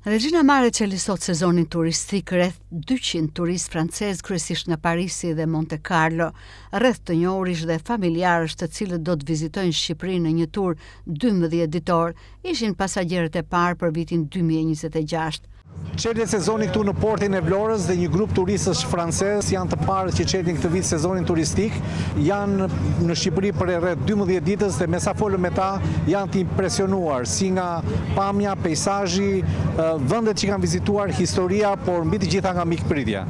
Regina Marecheli sot sezonin turistik rreth 200 turistë francezë kryesisht nga Parisi dhe Monte Carlo, rreth të njohurish dhe familjarësh të cilët do të vizitojnë Shqipërinë në një tur 12 ditor, ishin pasagjerët e parë për vitin 2026. Çelën sezoni këtu në portin e Vlorës dhe një grup turistësh francezë janë të parë që çelin këtë vit sezonin turistik, janë në Shqipëri për rreth 12 ditës dhe me sa folëm me ta janë të impresionuar si nga pamja, peizazhi, vendet që kanë vizituar, historia, por mbi të gjitha nga mikpritja.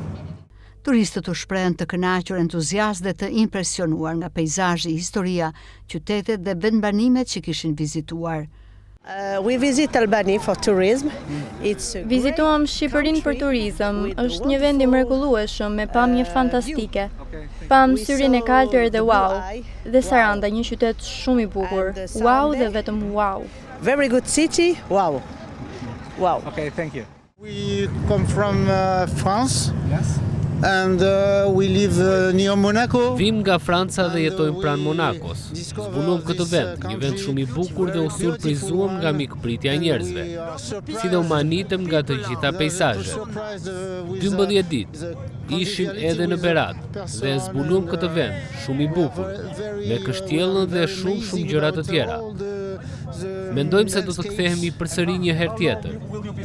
Turistët u shprehen të kënaqur, entuziastë dhe të impresionuar nga peizazhi, historia, qytetet dhe vendbanimet që kishin vizituar. We visit Albania for tourism. Vizituam Shqipërinë për turizëm. Është një vend i mrekullueshëm me pamje fantastike. Pam syrin e kaltër dhe wow. Dhe Saranda, një qytet shumë i bukur. Wow dhe vetëm wow. Very good city. Wow. Wow. Okay, thank you. We come from France. Yes. And we live near Monaco. Vim nga Franca dhe jetojmë pranë Monakos. Zbuluam këtë vend, një vend shumë i bukur dhe u surprizuam nga mikpritja e njerëzve. Si dhe u manitëm nga të gjitha peizazhet. 12 ditë, ishim edhe në Berat dhe zbuluam këtë vend, shumë i bukur, me kështjellën dhe shumë gjëra të tjera. Mendojmë se do të kthehemi përsëri një herë tjetër.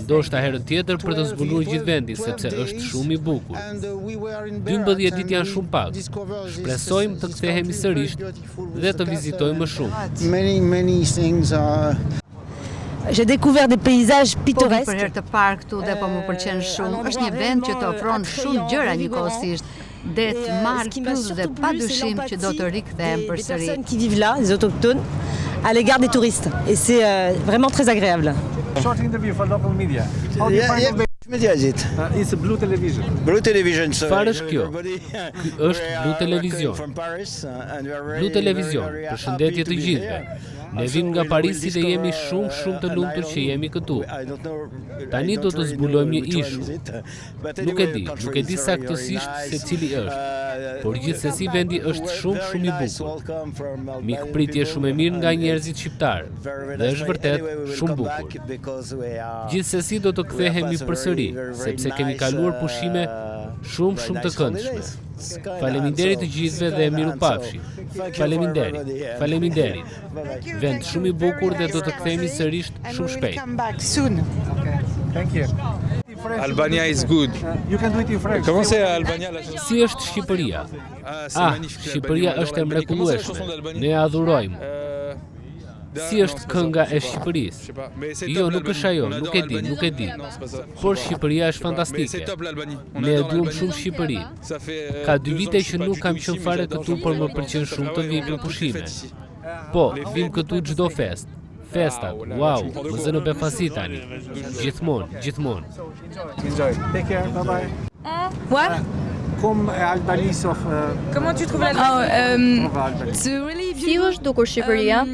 Ndoshta herën tjetër për të zbuluar gjithë vendin sepse është shumë i bukur. 12 ditë janë shumë pak. Shpresojmë të kthehemi sërish dhe të vizitojmë më shumë. Many things are. J'ai découvert des paysages pittoresques. Për herë të parë këtu dhe po më pëlqen shumë. Është një vend që të ofron shumë gjëra njëkohësisht. Det, mal, pyll dhe padyshim që do të rikthehem përsëri. Des personnes qui vivent là, des autochtones, à l'égard des touristes. Et c'est vraiment très agréable. Short interview for local media. How do you find Media is it? It's a Blue Television. Blue Television. Çfarë është kjo? Ky është Blue Television. Blue Television, përshëndetje të gjithëve. Ne vim nga Parisi dhe jemi shumë të lumtur që jemi këtu. Tani do të zbulojmë një ishull. Nuk e di saktësisht se cili është, por gjithsesi vendi është shumë i bukur. Mikpritje shumë e mirë nga njerëzit shqiptar dhe është vërtet shumë bukur. Gjithsesi do të kthehemi përsëri, sepse kemi kaluar pushime shumë të këndshme. Faleminderit të gjithëve dhe mirupafshim. Faleminderit. Vend shumë i bukur dhe do të kthehemi sërish shumë shpejt. Thank you. Albania is good. You can do it in French. Comment c'est Albania? Si është Shqipëria? Shqipëria është e mrekullueshme. Ne adhurojmë. Si është kënga e Shqipërisë? Jo, nuk është ajo, nuk e di. Por Shqipëria është fantastike. Ne e duam shumë Shqipërinë. Ka 2 vite që nuk kam qenë fare këtu, por më pëlqen shumë të vi për pushime. Po, vim këtu çdo festë. Festat, wow, më zënë befasi tani. Gjithmonë. Enjoy. Take care. Bye-bye. What? Comme Albanese of Comment tu trouves la Si është dukur Shqipëria?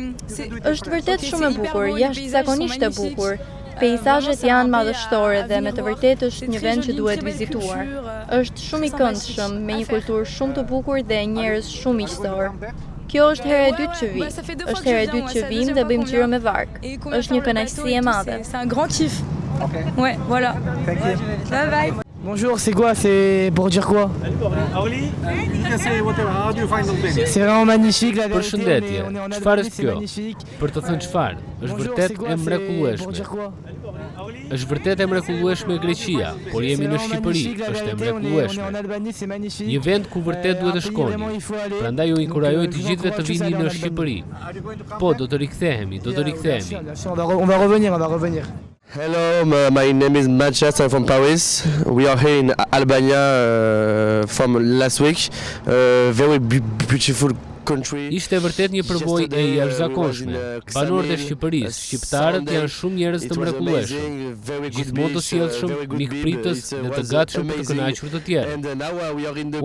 Është vërtet shumë e bukur, jashtëzakonisht e bukur. Peizazhet janë madhështore dhe me të vërtetë është një vend që duhet vizituar. Është shumë i këndshëm, me një kulturë shumë të bukur dhe njerëz shumë miqësor. Kjo është hera e dytë që vi. Është hera e dytë që vim dhe bëjmë xhiro me vark. Është një kënaqësi e madhe. C'est un grand kiff. Ouais, voilà. Thank you. Bye bye. Bonjour, c'est quoi? C'est pour dire quoi? Auli, you can say whatever. How do you find Albania? C'est vraiment magnifique la vérité. Përshëndetje. On est en Çfarë Albanie, është c'est kjo? magnifique. Për të thënë çfarë? Është vërtet e mrekullueshme. Është vërtet e mrekullueshme Greqia, por jemi në Shqipëri, është e mrekullueshme. Një vend ku vërtet duhet të shkoni. Prandaj ju inkurajoj të gjithëve të vini në Shqipëri. Po, do të rikthehemi. On va revenir. Hello, my name is Manchester from Paris. We are here in Albania from last week. Very beautiful country. Ishte vërtet një përbojë e jashtëzakonshme. Banorët e Shqipërisë, shqiptarët janë shumë njerëz të mrekullueshëm, gjithmonë të sjellshëm, mikpritës dhe të gatshëm për të kënaqur të tjerë.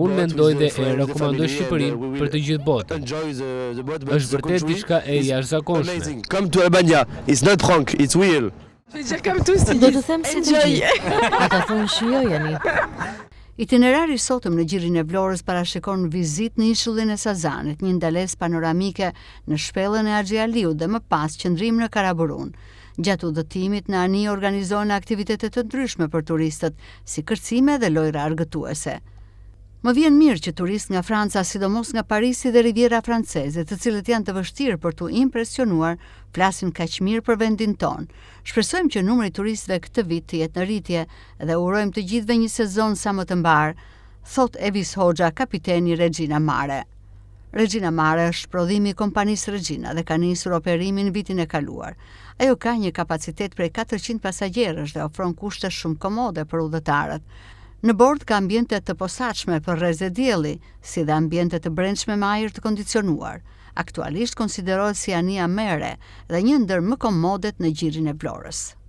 Unë mendoj dhe e rekomandoj Shqipërinë për të gjithë botën. Është vërtet diçka e jashtëzakonshme. Come to Albania. It's not prank, it's real. Do të them si të gjithë. Ata thonë shijojeni. Itinerari sotëm në Gjirin e Vlorës parashikon vizitë në ishullin e Sazanit, një ndalesë panoramike në shpellën e Axhi Aliut dhe më pas qëndrim në Karaburun. Gjatë udhëtimit në ani organizohen aktivitete të ndryshme për turistët, si kërcime dhe lojra argëtuese. Më vjen mirë që turistë nga Franca, sidomos nga Parisi dhe Riviera Franceze, të cilët janë të vështirë për t'u impresionuar, flasin kaq mirë për vendin tonë. Shpresojmë që numri i turistëve këtë vit të jetë në rritje dhe urojmë të gjithëve një sezon sa më të mbar, thot Evis Hoxha, kapiteni Regina Mare. Regina Mare është prodhimi i kompanisë Regina dhe ka nisur operimin vitin e kaluar. Ajo ka një kapacitet prej 400 pasagjerësh dhe ofron kushte shumë komode për udhëtarët. Në bord ka ambiente të posaçme për rrezë dielli, si dhe ambiente të brendshme me ajër të kondicionuar. Aktualisht konsiderohet si ania më e re dhe një ndër më komodet në gjirin e Vlorës.